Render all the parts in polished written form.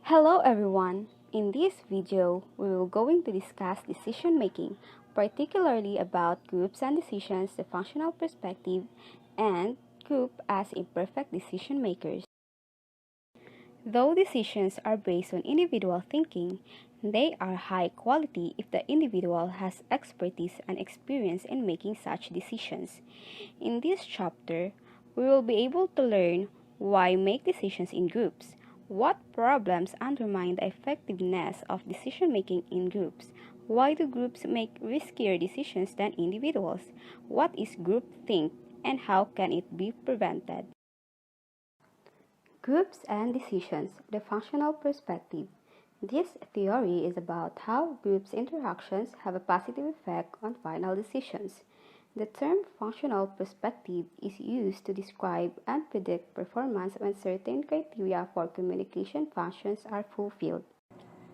Hello everyone! In this video, we will going to discuss decision making, particularly about groups and decisions, the functional perspective, and group as imperfect decision makers. Though decisions are based on individual thinking, they are high quality if the individual has expertise and experience in making such decisions. In this chapter, we will be able to learn why make decisions in groups, what problems undermine the effectiveness of decision making in groups, why do groups make riskier decisions than individuals, what is groupthink, and how can it be prevented. Groups and decisions, the functional perspective. This theory is about how groups' interactions have a positive effect on final decisions. The term functional perspective is used to describe and predict performance when certain criteria for communication functions are fulfilled.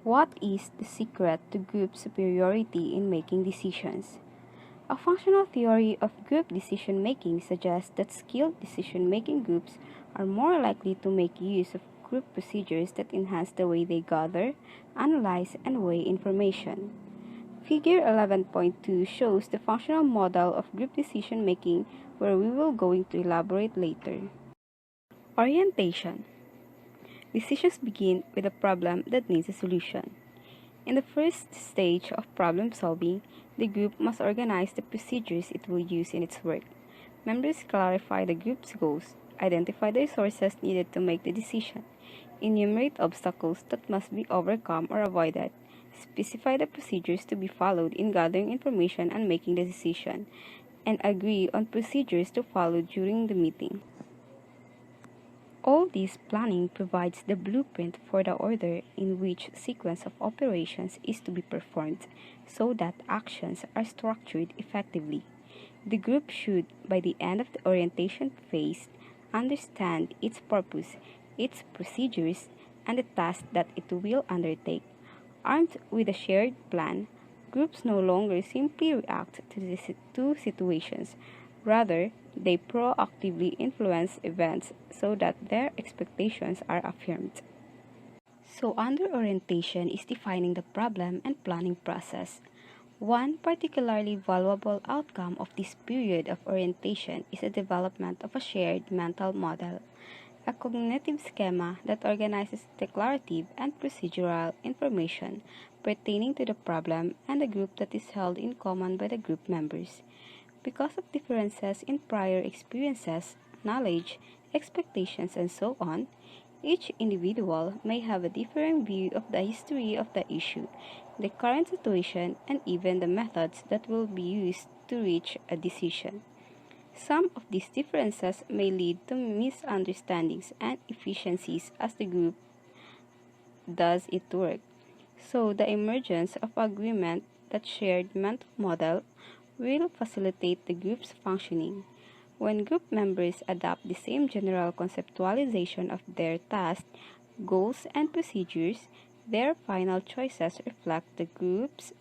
What is the secret to group superiority in making decisions? A functional theory of group decision-making suggests that skilled decision-making groups are more likely to make use of group procedures that enhance the way they gather, analyze, and weigh information. Figure 11.2 shows the functional model of group decision-making, where we will going to elaborate later. Orientation. Decisions begin with a problem that needs a solution. In the first stage of problem solving, the group must organize the procedures it will use in its work. Members clarify the group's goals, identify the resources needed to make the decision, enumerate obstacles that must be overcome or avoided, specify the procedures to be followed in gathering information and making the decision, and agree on procedures to follow during the meeting. All this planning provides the blueprint for the order in which sequence of operations is to be performed, so that actions are structured effectively. The group should, by the end of the orientation phase, understand its purpose, its procedures, and the task that it will undertake. Armed with a shared plan, groups no longer simply react to situations. Rather, they proactively influence events so that their expectations are affirmed. So, under orientation is defining the problem and planning process. One particularly valuable outcome of this period of orientation is the development of a shared mental model, a cognitive schema that organizes declarative and procedural information pertaining to the problem and the group that is held in common by the group members. Because of differences in prior experiences, knowledge, expectations, and so on, each individual may have a differing view of the history of the issue, the current situation, and even the methods that will be used to reach a decision. Some of these differences may lead to misunderstandings and inefficiencies as the group does its work. So, the emergence of agreement that shared mental model will facilitate the group's functioning. When group members adopt the same general conceptualization of their tasks, goals, and procedures, their final choices reflect the group's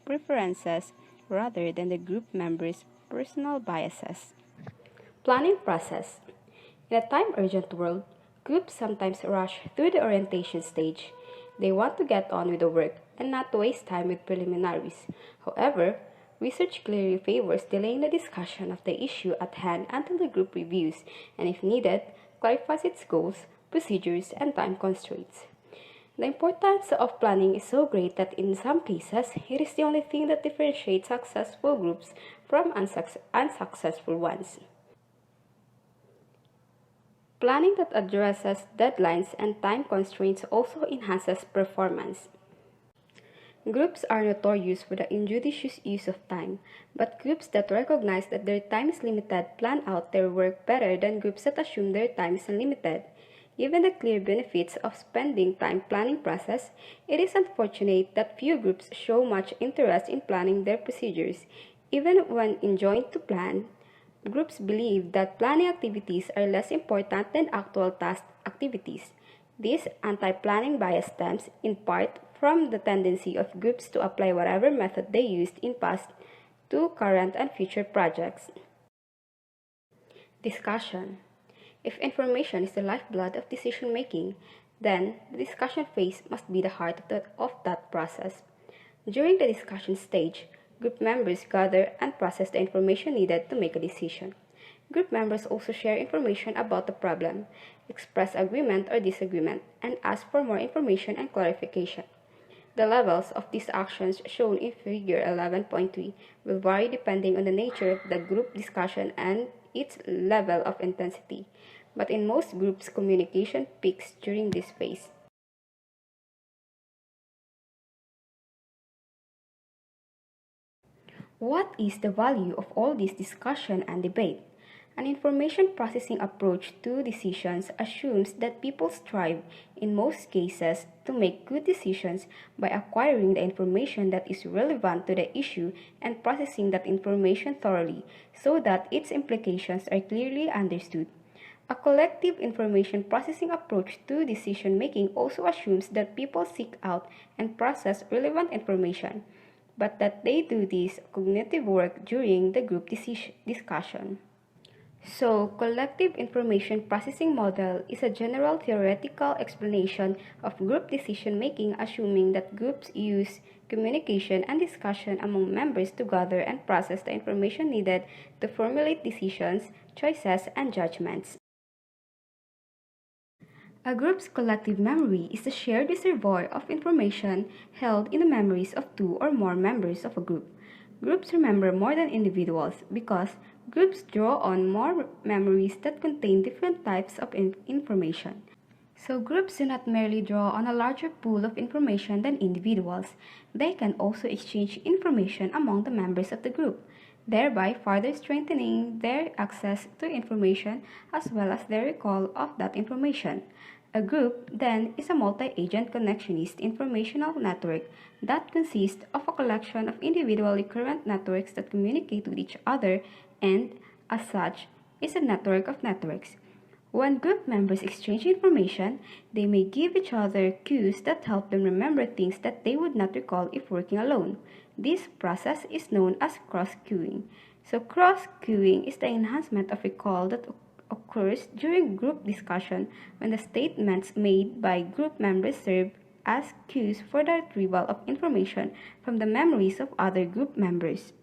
preferences rather than the group members' personal biases. Planning process. In a time-urgent world, groups sometimes rush through the orientation stage. They want to get on with the work and not waste time with preliminaries. However, research clearly favors delaying the discussion of the issue at hand until the group reviews and, if needed, clarifies its goals, procedures, and time constraints. The importance of planning is so great that in some cases, it is the only thing that differentiates successful groups from unsuccessful ones. Planning that addresses deadlines and time constraints also enhances performance. Groups are notorious for the injudicious use of time, but groups that recognize that their time is limited plan out their work better than groups that assume their time is unlimited. Given the clear benefits of spending time planning process, it is unfortunate that few groups show much interest in planning their procedures. Even when enjoined to plan, groups believe that planning activities are less important than actual task activities. This anti-planning bias stems, in part, from the tendency of groups to apply whatever method they used in past to current and future projects. Discussion. If information is the lifeblood of decision-making, Then, the discussion phase must be the heart of that process. During the discussion stage, group members gather and process the information needed to make a decision. Group members also share information about the problem, express agreement or disagreement, and ask for more information and clarification. The levels of these actions shown in Figure 11.3 will vary depending on the nature of the group discussion and its level of intensity, but in most groups, communication peaks during this phase. What is the value of all this discussion and debate? An information processing approach to decisions assumes that people strive, in most cases, to make good decisions by acquiring the information that is relevant to the issue and processing that information thoroughly so that its implications are clearly understood. A collective information processing approach to decision making also assumes that people seek out and process relevant information, but that they do this cognitive work during the group discussion. So, collective information processing model is a general theoretical explanation of group decision making, assuming that groups use communication and discussion among members to gather and process the information needed to formulate decisions, choices, and judgments. A group's collective memory is a shared reservoir of information held in the memories of two or more members of a group. Groups remember more than individuals because groups draw on more memories that contain different types of information. So groups do not merely draw on a larger pool of information than individuals. They can also exchange information among the members of the group, thereby further strengthening their access to information as well as their recall of that information. A group, then, is a multi-agent connectionist informational network that consists of a collection of individually current networks that communicate with each other and, as such, is a network of networks. When group members exchange information, they may give each other cues that help them remember things that they would not recall if working alone. This process is known as cross-cueing. So cross-cueing is the enhancement of recall that occurs during group discussion when the statements made by group members serve as cues for the retrieval of information from the memories of other group members.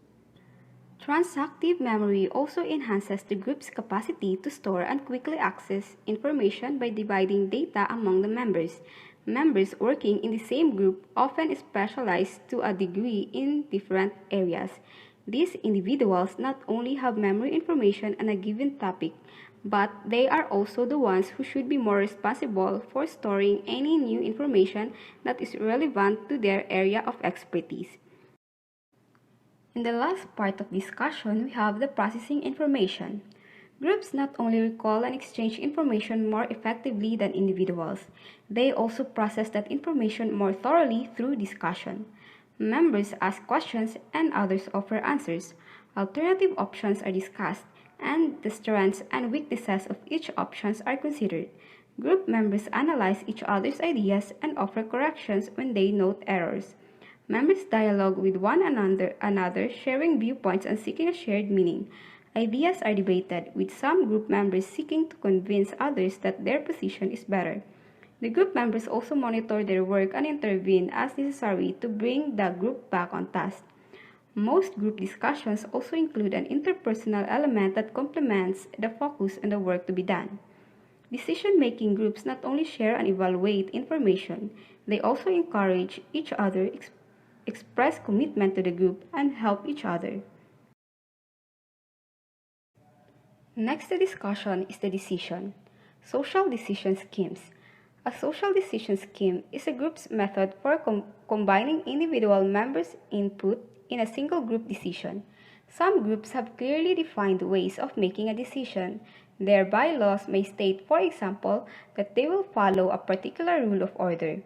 Transactive memory also enhances the group's capacity to store and quickly access information by dividing data among the members. Members working in the same group often specialize to a degree in different areas. These individuals not only have memory information on a given topic, but they are also the ones who should be more responsible for storing any new information that is relevant to their area of expertise. In the last part of discussion, we have the processing information. Groups not only recall and exchange information more effectively than individuals, they also process that information more thoroughly through discussion. Members ask questions and others offer answers. Alternative options are discussed, and the strengths and weaknesses of each option are considered. Group members analyze each other's ideas and offer corrections when they note errors. Members dialogue with one another, sharing viewpoints and seeking a shared meaning. Ideas are debated, with some group members seeking to convince others that their position is better. The group members also monitor their work and intervene as necessary to bring the group back on task. Most group discussions also include an interpersonal element that complements the focus on the work to be done. Decision-making groups not only share and evaluate information, they also encourage each other, express commitment to the group, and help each other. Next to discussion is the decision. Social decision schemes. A social decision scheme is a group's method for combining individual members' input in a single group decision. Some groups have clearly defined ways of making a decision. Their bylaws may state, for example, that they will follow a particular rule of order.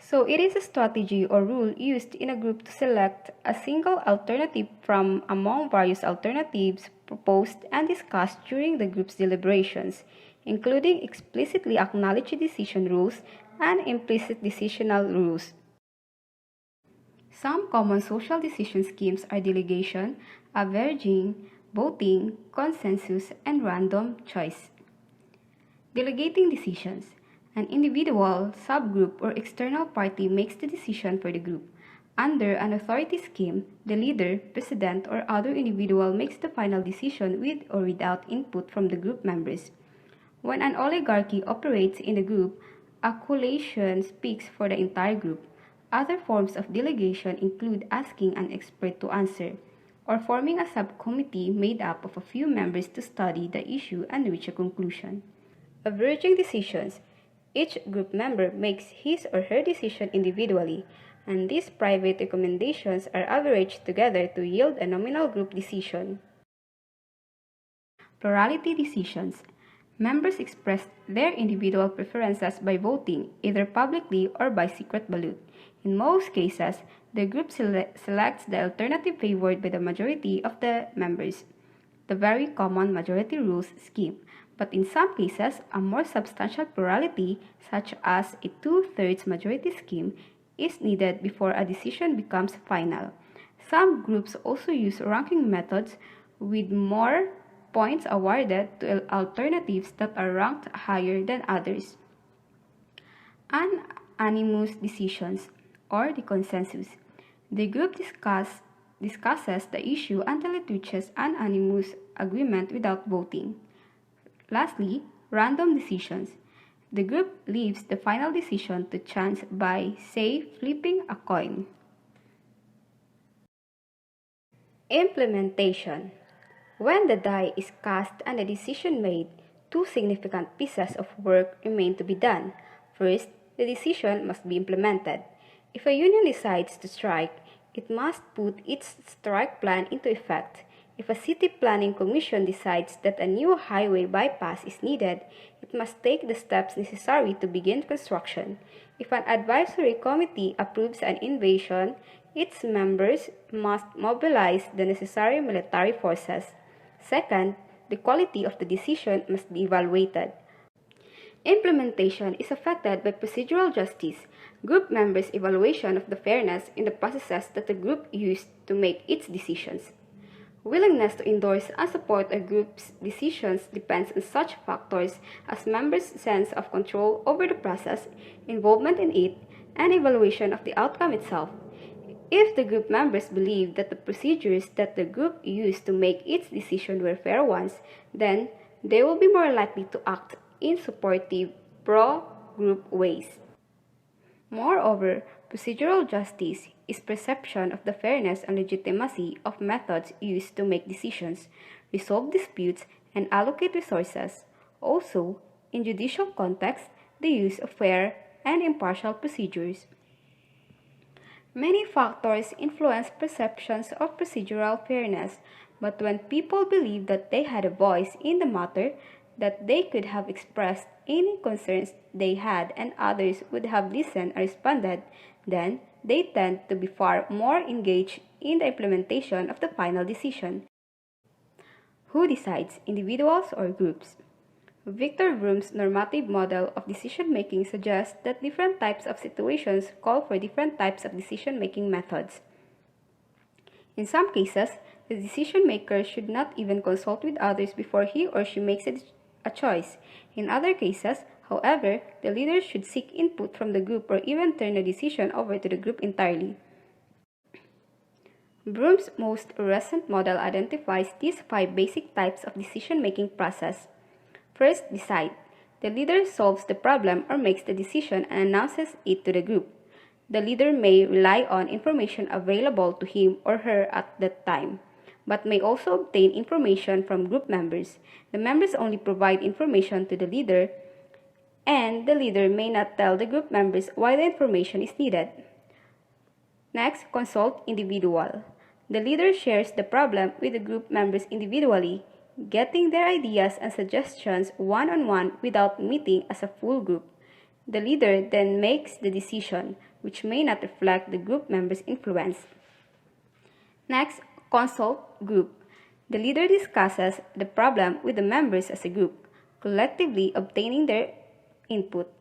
So it is a strategy or rule used in a group to select a single alternative from among various alternatives proposed and discussed during the group's deliberations, including explicitly acknowledged decision rules and implicit decisional rules. Some common social decision schemes are delegation, averaging, voting, consensus, and random choice. Delegating decisions. An individual, subgroup, or external party makes the decision for the group. Under an authority scheme, the leader, president, or other individual makes the final decision with or without input from the group members. When an oligarchy operates in the group, a coalition speaks for the entire group. Other forms of delegation include asking an expert to answer, or forming a subcommittee made up of a few members to study the issue and reach a conclusion. Averaging decisions. Each group member makes his or her decision individually, and these private recommendations are averaged together to yield a nominal group decision. Plurality decisions. Members express their individual preferences by voting, either publicly or by secret ballot. In most cases, the group selects the alternative favored by the majority of the members, the very common majority rules scheme. But in some cases, a more substantial plurality, such as a two-thirds majority scheme, is needed before a decision becomes final. Some groups also use ranking methods with more points awarded to alternatives that are ranked higher than others. Unanimous decisions, or the consensus. The group discusses the issue until it reaches an unanimous agreement without voting. Lastly, random decisions. The group leaves the final decision to chance by, say, flipping a coin. Implementation. When the die is cast and a decision made, two significant pieces of work remain to be done. First, the decision must be implemented. If a union decides to strike, it must put its strike plan into effect. If a city planning commission decides that a new highway bypass is needed, it must take the steps necessary to begin construction. If an advisory committee approves an invasion, its members must mobilize the necessary military forces. Second, the quality of the decision must be evaluated. Implementation is affected by procedural justice, group members' evaluation of the fairness in the processes that the group used to make its decisions. Willingness to endorse and support a group's decisions depends on such factors as members' sense of control over the process, involvement in it, and evaluation of the outcome itself. If the group members believe that the procedures that the group used to make its decision were fair ones, then they will be more likely to act in supportive, pro-group ways. Moreover, procedural justice is perception of the fairness and legitimacy of methods used to make decisions, resolve disputes, and allocate resources. Also, in judicial context, the use of fair and impartial procedures. Many factors influence perceptions of procedural fairness, but when people believe that they had a voice in the matter, that they could have expressed any concerns they had and others would have listened and responded, then they tend to be far more engaged in the implementation of the final decision. Who decides, individuals or groups? Victor Vroom's normative model of decision-making suggests that different types of situations call for different types of decision-making methods. In some cases, the decision-maker should not even consult with others before he or she makes a choice. In other cases, however, the leader should seek input from the group or even turn the decision over to the group entirely. Vroom's most recent model identifies these 5 basic types of decision-making process. First, decide. The leader solves the problem or makes the decision and announces it to the group. The leader may rely on information available to him or her at that time, but may also obtain information from group members. The members only provide information to the leader, and the leader may not tell the group members why the information is needed. Next, consult individual. The leader shares the problem with the group members individually, getting their ideas and suggestions one-on-one without meeting as a full group. The leader then makes the decision, which may not reflect the group members' influence. Next, consult group. The leader discusses the problem with the members as a group, collectively obtaining their input.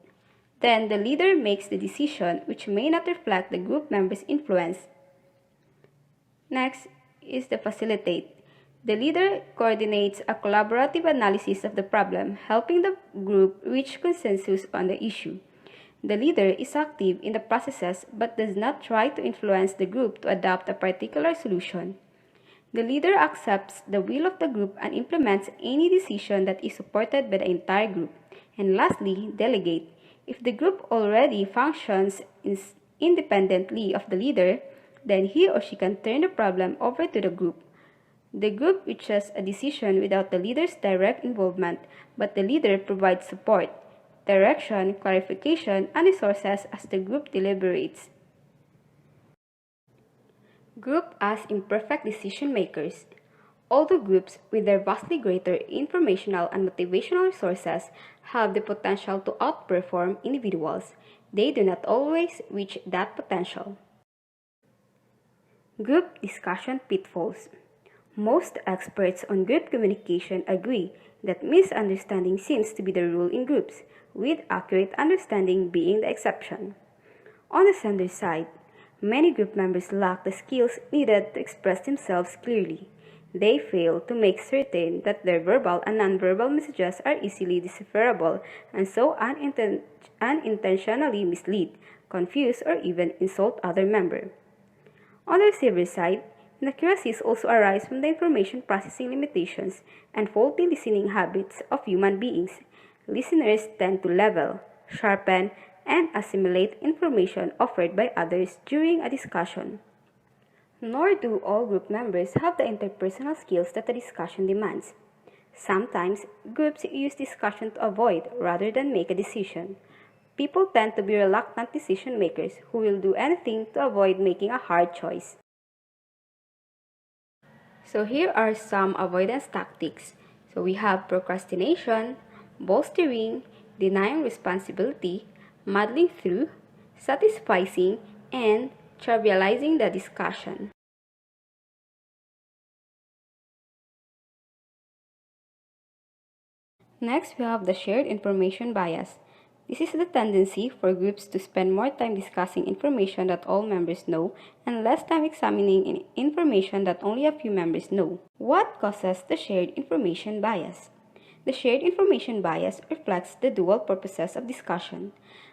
Then the leader makes the decision, which may not reflect the group members' influence. Next is the facilitate. The leader coordinates a collaborative analysis of the problem, helping the group reach consensus on the issue. The leader is active in the processes but does not try to influence the group to adopt a particular solution. The leader accepts the will of the group and implements any decision that is supported by the entire group. And lastly, delegate. If the group already functions independently of the leader, then he or she can turn the problem over to the group. The group reaches a decision without the leader's direct involvement, but the leader provides support, direction, clarification, and resources as the group deliberates. Group as imperfect decision makers. Although groups, with their vastly greater informational and motivational resources, have the potential to outperform individuals, they do not always reach that potential. Group discussion pitfalls. Most experts on group communication agree that misunderstanding seems to be the rule in groups, with accurate understanding being the exception. On the sender's side, many group members lack the skills needed to express themselves clearly. They fail to make certain that their verbal and nonverbal messages are easily decipherable and so unintentionally mislead, confuse, or even insult other members. On the receiver's side, inaccuracies also arise from the information processing limitations and faulty listening habits of human beings. Listeners tend to level, sharpen, and assimilate information offered by others during a discussion. Nor do all group members have the interpersonal skills that the discussion demands. Sometimes, groups use discussion to avoid rather than make a decision. People tend to be reluctant decision makers who will do anything to avoid making a hard choice. So here are some avoidance tactics. So we have procrastination, bolstering, denying responsibility, muddling through, satisficing, and trivializing the discussion. Next, we have the shared information bias. This is the tendency for groups to spend more time discussing information that all members know and less time examining information that only a few members know. What causes the shared information bias? The shared information bias reflects the dual purposes of discussion.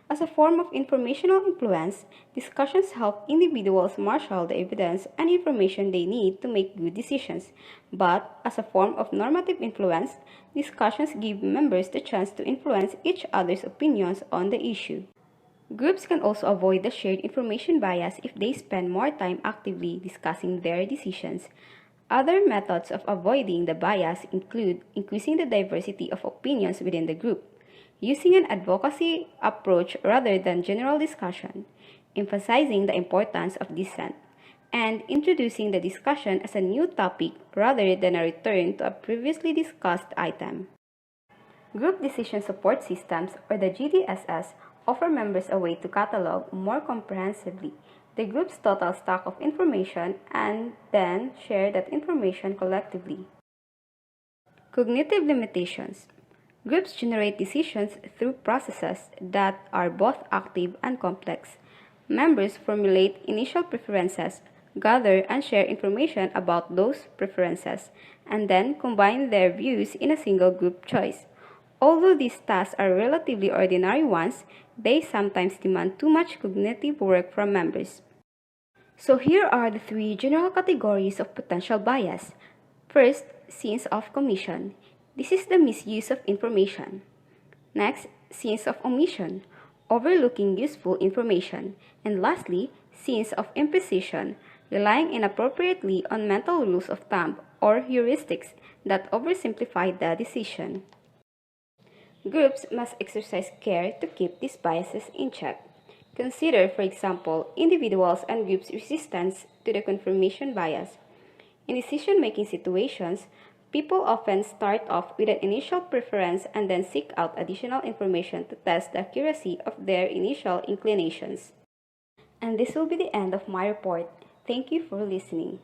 As a form of informational influence, discussions help individuals marshal the evidence and information they need to make good decisions. But as a form of normative influence, discussions give members the chance to influence each other's opinions on the issue. Groups can also avoid the shared information bias if they spend more time actively discussing their decisions. Other methods of avoiding the bias include increasing the diversity of opinions within the group, using an advocacy approach rather than general discussion, emphasizing the importance of dissent, and introducing the discussion as a new topic rather than a return to a previously discussed item. Group Decision Support Systems, or the GDSS, offer members a way to catalog more comprehensively the group's total stock of information and then share that information collectively. Cognitive limitations. Groups generate decisions through processes that are both active and complex. Members formulate initial preferences, gather and share information about those preferences, and then combine their views in a single group choice. Although these tasks are relatively ordinary ones, they sometimes demand too much cognitive work from members. So here are the three general categories of potential bias. First, sins of commission. This is the misuse of information. Next, sins of omission, overlooking useful information. And lastly, sins of imprecision, relying inappropriately on mental rules of thumb or heuristics that oversimplify the decision. Groups must exercise care to keep these biases in check. Consider, for example, individuals' and groups' resistance to the confirmation bias. In decision-making situations, people often start off with an initial preference and then seek out additional information to test the accuracy of their initial inclinations. And this will be the end of my report. Thank you for listening.